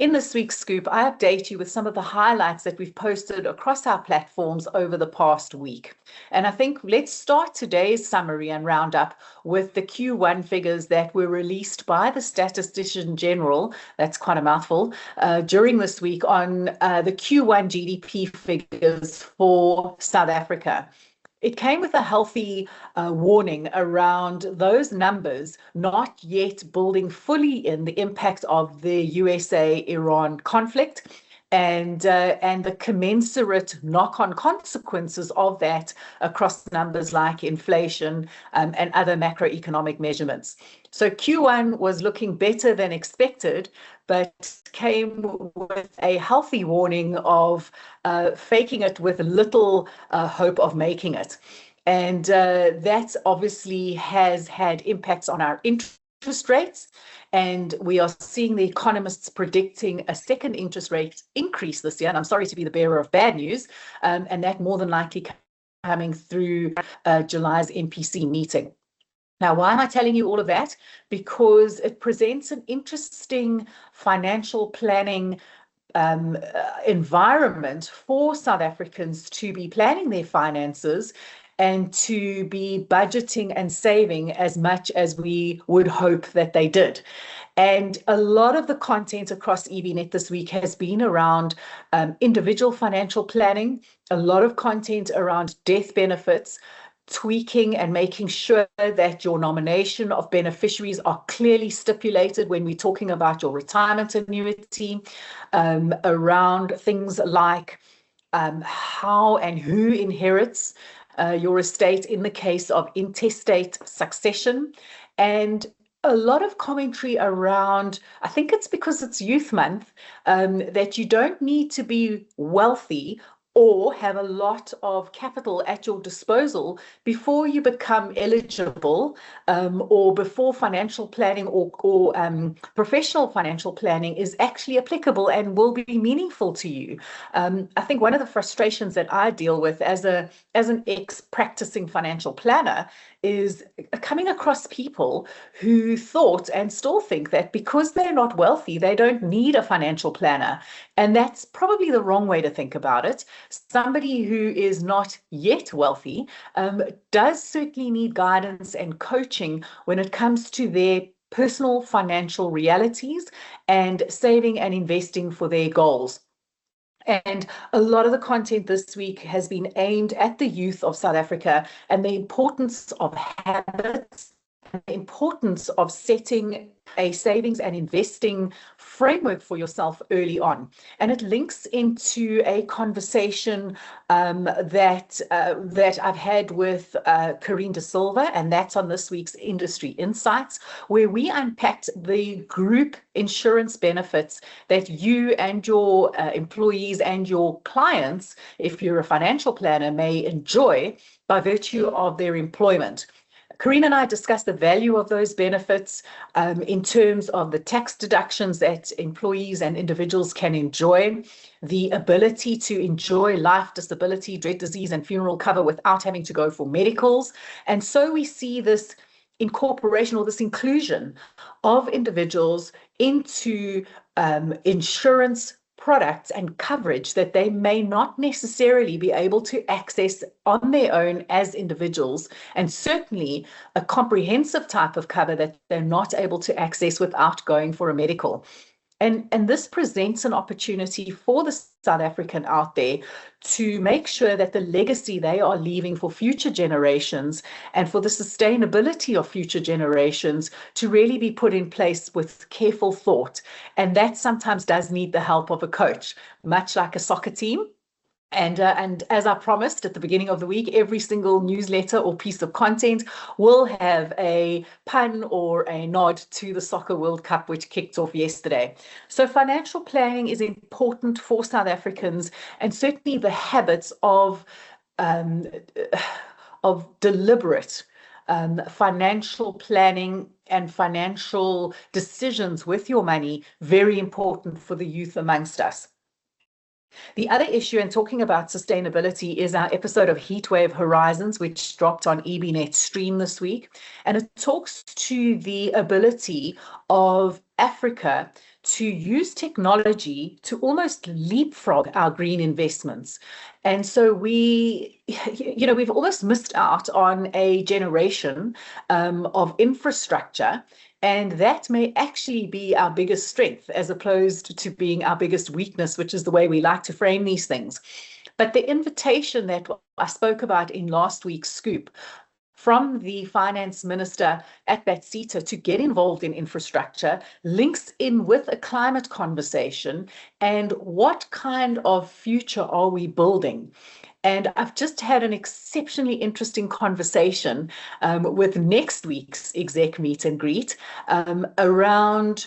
In this week's scoop, I update you with some of the highlights that we've posted across our platforms over the past week. And I think let's start today's summary and roundup with the Q1 figures that were released by the Statistician General, that's quite a mouthful, during this week on the Q1 GDP figures for South Africa. It came with a healthy warning around those numbers not yet building fully in the impact of the USA-Iran conflict and the commensurate knock-on consequences of that across numbers like inflation and other macroeconomic measurements. So Q1 was looking better than expected, but came with a healthy warning of faking it with little hope of making it. And that obviously has had impacts on our interest rates. And we are seeing the economists predicting a second interest rate increase this year. And I'm sorry to be the bearer of bad news, and that more than likely coming through July's MPC meeting. Now, why am I telling you all of that? Because it presents an interesting financial planning environment for South Africans to be planning their finances and to be budgeting and saving as much as we would hope that they did. And a lot of the content across EBNet this week has been around individual financial planning, a lot of content around death benefits, tweaking and making sure that your nomination of beneficiaries are clearly stipulated when we're talking about your retirement annuity, around things like how and who inherits your estate in the case of intestate succession, and a lot of commentary around, I think it's because it's Youth Month, that you don't need to be wealthy or have a lot of capital at your disposal before you become eligible, or before financial planning or professional financial planning is actually applicable and will be meaningful to you. I think one of the frustrations that I deal with as an ex-practicing financial planner is coming across people who thought and still think that because they're not wealthy, they don't need a financial planner. And that's probably the wrong way to think about it. Somebody who is not yet wealthy does certainly need guidance and coaching when it comes to their personal financial realities and saving and investing for their goals. And a lot of the content this week has been aimed at the youth of South Africa and the importance of habits, and the importance of setting a savings and investing framework for yourself early on. And it links into a conversation that I've had with Karine De Silva, and that's on this week's Industry Insights, where we unpacked the group insurance benefits that you and your employees and your clients, if you're a financial planner, may enjoy by virtue of their employment. Karine and I discussed the value of those benefits in terms of the tax deductions that employees and individuals can enjoy, the ability to enjoy life, disability, dread disease, and funeral cover without having to go for medicals. And so we see this incorporation or this inclusion of individuals into insurance products and coverage that they may not necessarily be able to access on their own as individuals, and certainly a comprehensive type of cover that they're not able to access without going for a medical. And this presents an opportunity for the South African out there to make sure that the legacy they are leaving for future generations and for the sustainability of future generations to really be put in place with careful thought. And that sometimes does need the help of a coach, much like a soccer team. And as I promised at the beginning of the week, every single newsletter or piece of content will have a pun or a nod to the Soccer World Cup, which kicked off yesterday. So financial planning is important for South Africans, and certainly the habits of deliberate financial planning and financial decisions with your money, very important for the youth amongst us. The other issue, and talking about sustainability, is our episode of Heatwave Horizons, which dropped on EBNet Stream this week. And it talks to the ability of Africa to use technology to almost leapfrog our green investments. And so we've almost missed out on a generation of infrastructure. And that may actually be our biggest strength as opposed to being our biggest weakness, which is the way we like to frame these things. But the invitation that I spoke about in last week's Scoop from the finance minister at BATSETA to get involved in infrastructure links in with a climate conversation and what kind of future are we building? And I've just had an exceptionally interesting conversation with next week's exec meet and greet around,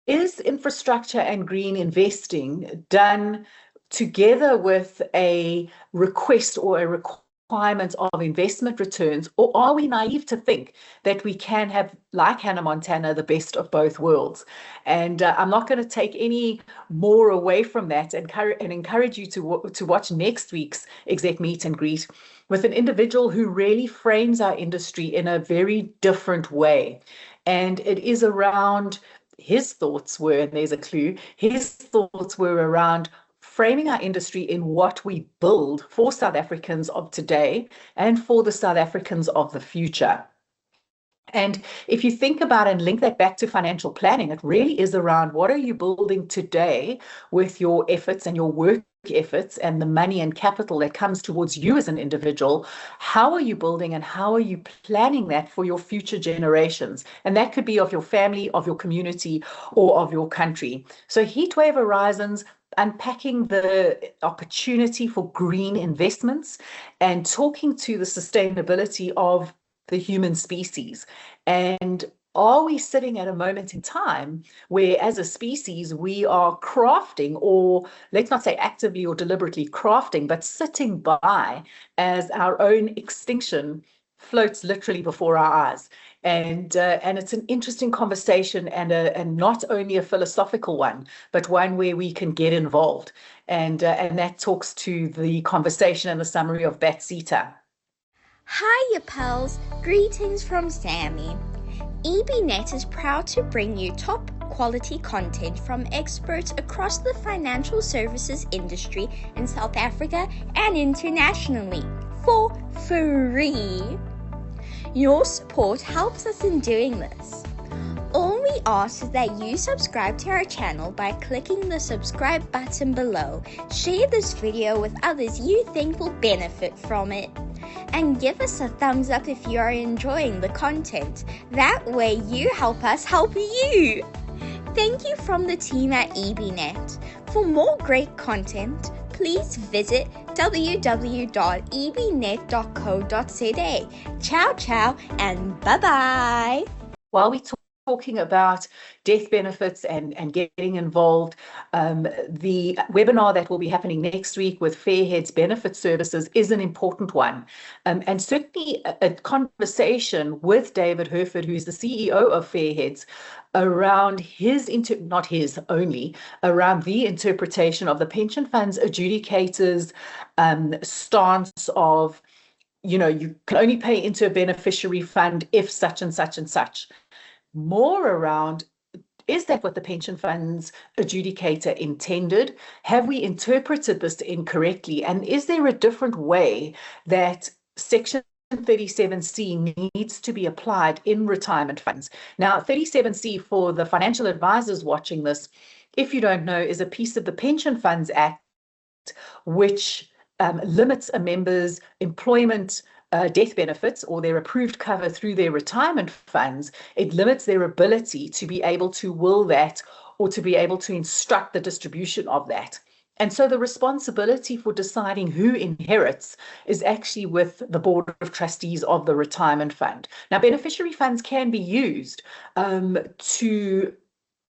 is infrastructure and green investing done together with a request or a requirement of investment returns, or are we naive to think that we can have, like Hannah Montana, the best of both worlds? And I'm not going to take any more away from that and encourage you to watch next week's exec meet and greet with an individual who really frames our industry in a very different way. And it is around, his thoughts were, and there's a clue, his thoughts were around framing our industry in what we build for South Africans of today and for the South Africans of the future. And if you think about and link that back to financial planning, it really is around what are you building today with your efforts and your work efforts and the money and capital that comes towards you as an individual. How are you building and how are you planning that for your future generations? And that could be of your family, of your community, or of your country. So Heatwave Horizons, unpacking the opportunity for green investments and talking to the sustainability of the human species. And are we sitting at a moment in time where, as a species, we are crafting, or let's not say actively or deliberately crafting, but sitting by as our own extinction floats literally before our eyes? And it's an interesting conversation and not only a philosophical one, but one where we can get involved. And that talks to the conversation and the summary of BATSETA. Hi, ya pals. Greetings from Sammy. EBNet is proud to bring you top quality content from experts across the financial services industry in South Africa and internationally for free. Your support helps us in doing this. All we ask is that you subscribe to our channel by clicking the subscribe button below. Share this video with others you think will benefit from it. And give us a thumbs up if you are enjoying the content. That way you help us help you. Thank you from the team at EBNet. For more great content, please visit www.ebnet.co.za. Ciao, ciao, and bye-bye. While we talking about death benefits and getting involved, the webinar that will be happening next week with Fairheads Benefit Services is an important one. And certainly a conversation with David Herford, who's the CEO of Fairheads, around not his only, around the interpretation of the pension funds adjudicators' stance of, you can only pay into a beneficiary fund if such and such and such. More around, is that what the pension funds adjudicator intended? Have we interpreted this incorrectly? And is there a different way that Section 37C needs to be applied in retirement funds? Now, 37C, for the financial advisors watching this, if you don't know, is a piece of the Pension Funds Act which limits a member's employment death benefits or their approved cover through their retirement funds. It limits their ability to be able to will that or to be able to instruct the distribution of that. And so the responsibility for deciding who inherits is actually with the board of trustees of the retirement fund. Now, beneficiary funds can be used to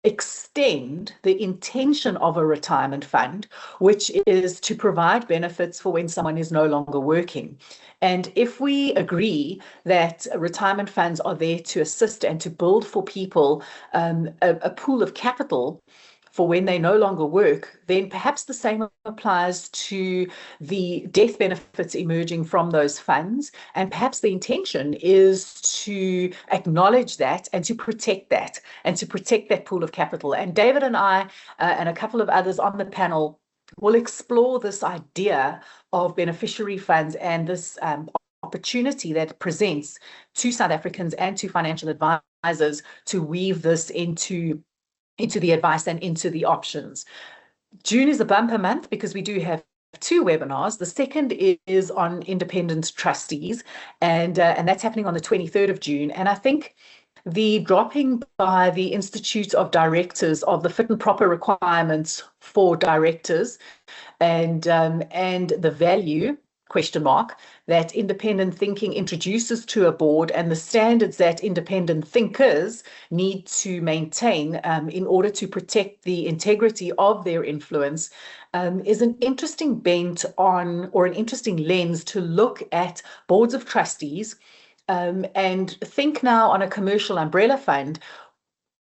extend the intention of a retirement fund, which is to provide benefits for when someone is no longer working. And if we agree that retirement funds are there to assist and to build for people a pool of capital for when they no longer work, then perhaps the same applies to the death benefits emerging from those funds. And perhaps the intention is to acknowledge that and to protect that pool of capital. And David and I and a couple of others on the panel will explore this idea of beneficiary funds and this opportunity that presents to South Africans and to financial advisors to weave this into the advice and into the options. June is a bumper month because we do have two webinars. The second is on independent trustees, and that's happening on the 23rd of June. And I think the dropping by the Institute of Directors of the fit and proper requirements for directors and the value that independent thinking introduces to a board and the standards that independent thinkers need to maintain in order to protect the integrity of their influence is an interesting bent on, or an interesting lens to look at boards of trustees and think now on a commercial umbrella fund.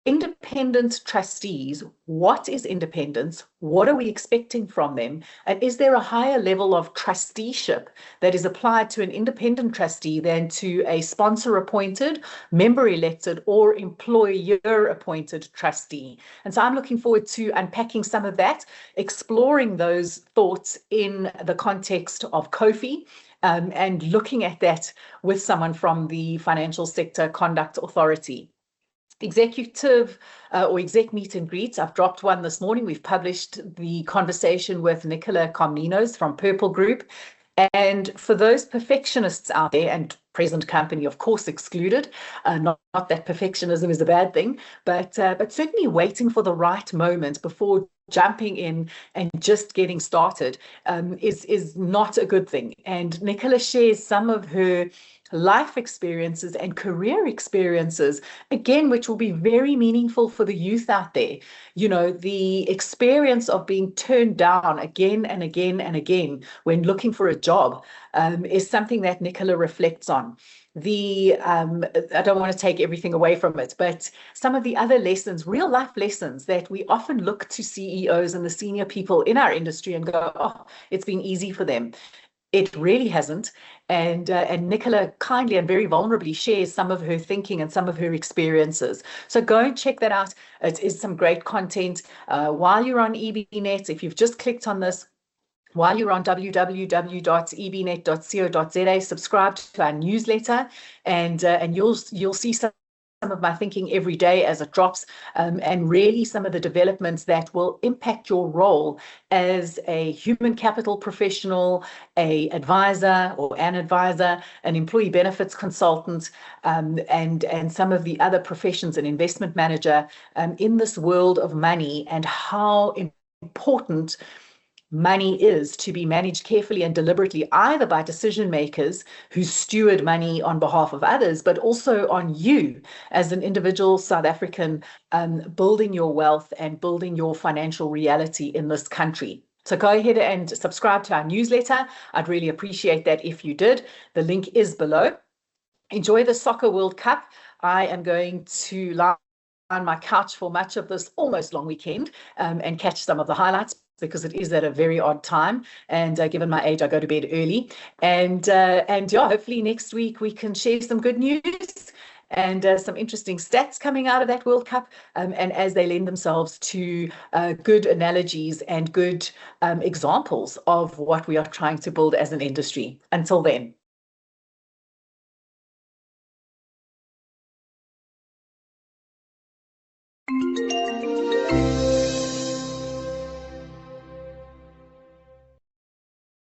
Independent trustees, what is independence? What are we expecting from them? And is there a higher level of trusteeship that is applied to an independent trustee than to a sponsor-appointed, member-elected, or employer-appointed trustee? And so I'm looking forward to unpacking some of that, exploring those thoughts in the context of COFI, and looking at that with someone from the Financial Sector Conduct Authority. Executive or exec meet and greets. I've dropped one this morning. We've published the conversation with Nicola Comninos from Purple Group. And for those perfectionists out there, and present company, of course, excluded, not that perfectionism is a bad thing, but certainly waiting for the right moment before jumping in and just getting started is not a good thing. And Nicola shares some of her life experiences and career experiences, again, which will be very meaningful for the youth out there. You know, the experience of being turned down again and again and again when looking for a job is something that Nicola reflects on. I don't want to take everything away from it, but some of the other lessons, real life lessons that we often look to CEOs and the senior people in our industry and go, oh, it's been easy for them. It really hasn't. And Nicola kindly and very vulnerably shares some of her thinking and some of her experiences. So go and check that out. It is some great content. While you're on EBNet, if you've just clicked on this, while you're on www.ebnet.co.za, subscribe to our newsletter, and you'll see some of my thinking every day as it drops, and really some of the developments that will impact your role as a human capital professional, an advisor, an employee benefits consultant, and some of the other professions, an investment manager, in this world of money and how important money is to be managed carefully and deliberately, either by decision makers who steward money on behalf of others, but also on you as an individual South African, building your wealth and building your financial reality in this country. So go ahead and subscribe to our newsletter. I'd really appreciate that if you did. The link is below. Enjoy the Soccer World Cup. I am going to lie on my couch for much of this almost long weekend and catch some of the highlights, because it is at a very odd time, and given my age, I go to bed early. And yeah, hopefully next week we can share some good news and some interesting stats coming out of that World Cup, and as they lend themselves to good analogies and good examples of what we are trying to build as an industry. Until then.